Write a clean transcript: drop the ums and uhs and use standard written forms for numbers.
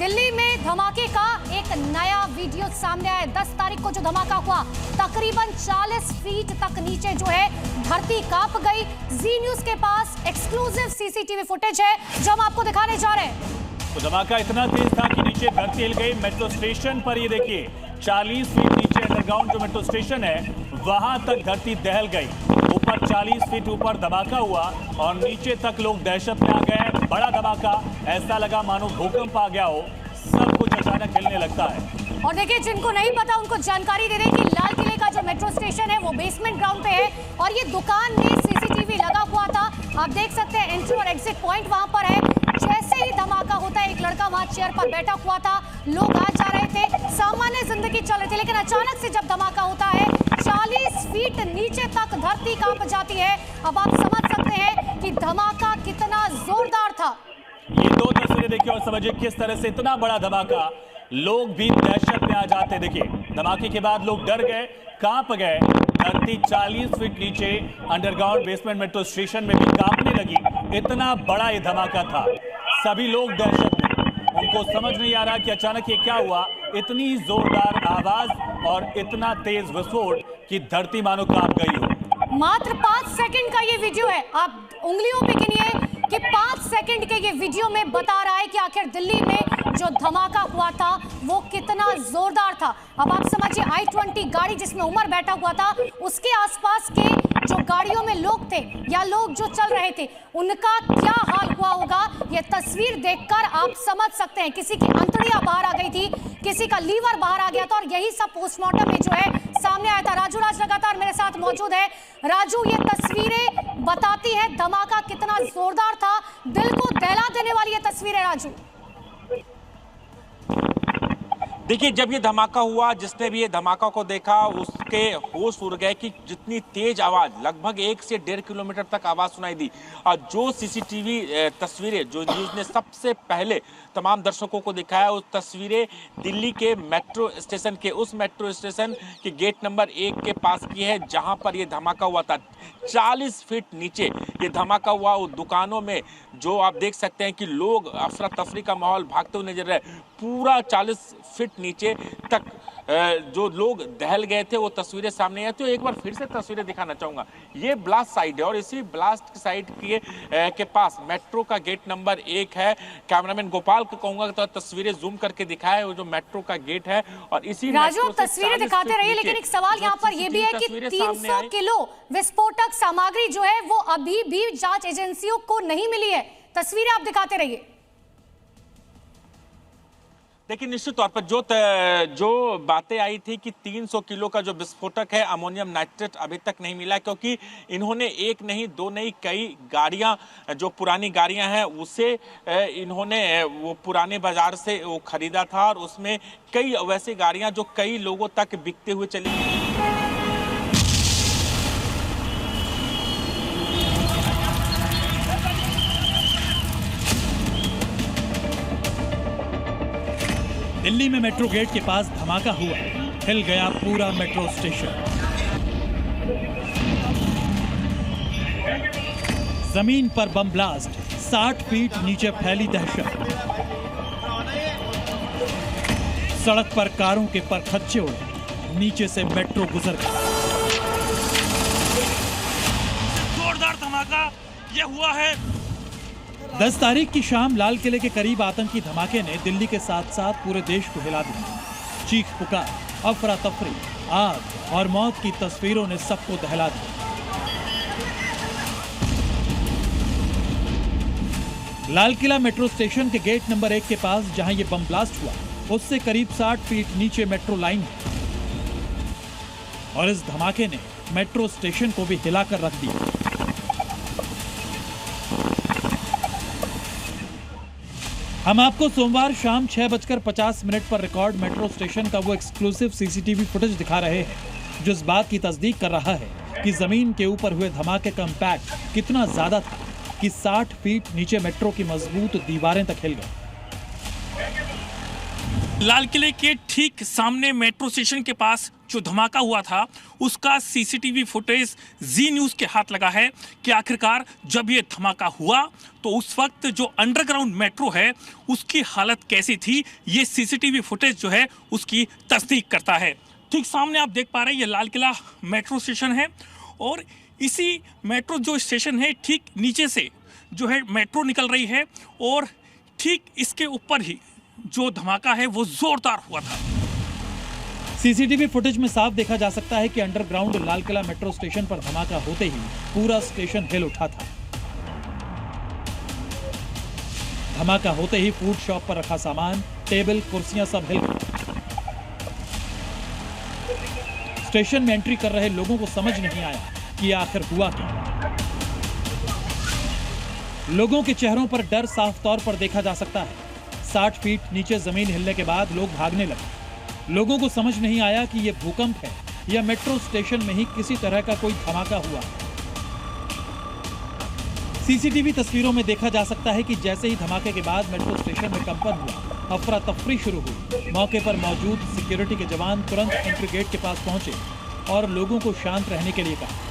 दिल्ली में धमाके का एक नया वीडियो सामने आया। 10 तारीख को जो धमाका हुआ, तकरीबन 40 फीट तक नीचे जो है धरती कांप गई। जी न्यूज के पास एक्सक्लूसिव सीसीटीवी फुटेज है जो हम आपको दिखाने जा रहे हैं। तो धमाका इतना तेज था कि नीचे धरती हिल गई। मेट्रो स्टेशन पर ये देखिए 40 फीट नीचे अंडरग्राउंड जो मेट्रो स्टेशन है वहां तक धरती दहल गई। ऊपर 40 फीट ऊपर धमाका हुआ और नीचे तक लोग दहशत में आ गए। बड़ा धमाका, ऐसा लगा मानो भूकंप आ गया हो। सब कुछ अचानक हिलने लगता है। और देखिए, जिनको नहीं पता उनको जानकारी दे दें कि लाल किले का जो मेट्रो स्टेशन है वो बेसमेंट ग्राउंड पे है और ये दुकान में सीसीटीवी लगा हुआ था। आप देख सकते हैं एंट्री और एग्जिट पॉइंट वहां पर है। जैसे ही धमाका होता है, एक लड़का वहां चेयर पर बैठा हुआ था, लोग आ जा रहे थे, सामान्य जिंदगी चल रही थी। लेकिन अचानक से जब धमाका होता है, 40 फीट नीचे तक धरती कांप जाती है। अब आप समझ सकते हैं कि धमाका कितना जोरदार था। ये दो तस्वीरें देखिए और समझिए किस तरह से इतना बड़ा धमाका, लोग भी दहशत में आ जाते। देखिए, धमाके के बाद लोग डर गए, कांप गए। धरती 40 फीट नीचे अंडरग्राउंड बेसमेंट मेट्रो स्टेशन में भी कांपने लगी। इतना बड़ा ये धमाका था, सभी लोग दहशत में। उनको समझ नहीं आ रहा कि अचानक ये क्या हुआ। इतनी जोरदार आवाज और इतना तेज विस्फोट कि धरती मानो कांप गई हो। मात्र 5 सेकंड का ये वीडियो है, आप उंगलियों पे गिनिए कि 5 सेकंड के ये वीडियो में बता रहा है कि आखिर दिल्ली में जो धमाका हुआ था वो कितना जोरदार था। अब आप समझिए, I-20 गाड़ी जिसमें उमर बैठा हुआ था, उसके आसपास के जो गाड़ियों में लोग थे या लोग जो चल रहे थे, उनका क्या हाल हुआ होगा। ये तस्वीर देखकर आप समझ सकते हैं। किसी की अंतड़ियां बाहर आ गई थी, किसी का लीवर बाहर आ गया था और यही सब पोस्टमार्टम में जो है सामने आया था। राजू राज लगातार मेरे साथ मौजूद है। राजू, ये तस्वीरें बताती है धमाका कितना जोरदार था, दिल को दहला देने वाली ये तस्वीर है। राजू, देखिए, जब ये धमाका हुआ, जिसने भी ये धमाका को देखा उसके होश उड़ गए कि जितनी तेज आवाज, लगभग 1 से 1.5 किलोमीटर तक आवाज सुनाई दी। और जो सीसीटीवी तस्वीरें जो न्यूज ने सबसे पहले तमाम दर्शकों को दिखाया, उस तस्वीरें दिल्ली के मेट्रो स्टेशन के, उस मेट्रो स्टेशन के गेट नंबर 1 के पास की है जहां पर ये धमाका हुआ था। 40 फीट नीचे ये धमाका हुआ। उस दुकानों में जो आप देख सकते हैं कि लोग, अफरा तफरी का माहौल, भागते हुए नजर आए। पूरा 40 फीट नीचे तक जो लोग दहल गए थे वो तस्वीरें सामने आई। तो एक बार फिर से तस्वीरें दिखाना चाहूंगा। ये ब्लास्ट साइड है और इसी ब्लास्ट साइड के पास मेट्रो का गेट नंबर 1 है। कैमरामैन गोपाल को कहूंगा तो तस्वीरें जूम करके दिखाए, वो जो मेट्रो का गेट है। और इसी राजू, तस्वीरें दिखाते रहिए, लेकिन एक सवाल यहाँ पर यह भी है कि 300 किलो विस्फोटक सामग्री जो है वो अभी भी जांच एजेंसियों को नहीं मिली है। तस्वीरें आप दिखाते रहिए। लेकिन निश्चित तौर पर जो बातें आई थी कि 300 किलो का जो विस्फोटक है अमोनियम नाइट्रेट अभी तक नहीं मिला, क्योंकि इन्होंने एक नहीं, दो नहीं, कई गाड़ियां, जो पुरानी गाड़ियां हैं उसे इन्होंने वो पुराने बाजार से वो खरीदा था और उसमें कई वैसी गाड़ियां जो कई लोगों तक बिकते हुए चली गई। दिल्ली में मेट्रो गेट के पास धमाका हुआ, हिल गया पूरा मेट्रो स्टेशन। जमीन पर बम ब्लास्ट, 60 फीट नीचे फैली दहशत। सड़क पर कारों के परखच्चे उड़े, नीचे से मेट्रो गुजर गया। जोरदार धमाका ये हुआ है। 10 तारीख की शाम लाल किले के करीब आतंकी धमाके ने दिल्ली के साथ साथ पूरे देश को हिला दिया। चीख पुकार, अफरा तफरी, आग और मौत की तस्वीरों ने सबको दहला दिया। लाल किला मेट्रो स्टेशन के गेट नंबर 1 के पास जहां ये बम ब्लास्ट हुआ, उससे करीब 60 फीट नीचे मेट्रो लाइन है और इस धमाके ने मेट्रो स्टेशन को भी हिलाकर रख दिया। हम आपको सोमवार शाम 6:50 पर रिकॉर्ड मेट्रो स्टेशन का वो एक्सक्लूसिव सीसीटीवी फुटेज दिखा रहे हैं जो इस बात की तस्दीक कर रहा है कि जमीन के ऊपर हुए धमाके का इम्पैक्ट कितना ज्यादा था कि 60 फीट नीचे मेट्रो की मजबूत दीवारें तक हिल गई। लाल किले के ठीक सामने मेट्रो स्टेशन के पास जो धमाका हुआ था उसका सीसीटीवी फुटेज जी न्यूज़ के हाथ लगा है कि आखिरकार जब ये धमाका हुआ तो उस वक्त जो अंडरग्राउंड मेट्रो है उसकी हालत कैसी थी, ये सीसीटीवी फुटेज जो है उसकी तस्दीक करता है। ठीक सामने आप देख पा रहे हैं ये लाल किला मेट्रो स्टेशन है और इसी मेट्रो जो स्टेशन है ठीक नीचे से जो है मेट्रो निकल रही है और ठीक इसके ऊपर ही जो धमाका है वो जोरदार हुआ था। सीसीटीवी फुटेज में साफ देखा जा सकता है कि underground Lal Qila metro station पर धमाका होते ही पूरा स्टेशन हिल उठा था। धमाका होते ही फूड शॉप पर रखा सामान, टेबल, कुर्सियां सब हिल गई। स्टेशन में एंट्री कर रहे लोगों को समझ नहीं आया कि आखिर हुआ क्या। लोगों के चेहरों पर डर साफ तौर पर देखा जा सकता है। 60 फीट नीचे जमीन हिलने के बाद लोग भागने लगे। लोगों को समझ नहीं आया कि यह भूकंप है या मेट्रो स्टेशन में ही किसी तरह का कोई धमाका हुआ। सीसीटीवी तस्वीरों में देखा जा सकता है कि जैसे ही धमाके के बाद मेट्रो स्टेशन में कंपन हुआ, अफरा तफरी शुरू हुई। मौके पर मौजूद सिक्योरिटी के जवान तुरंत एंट्री गेट के पास पहुंचे और लोगों को शांत रहने के लिए कहा।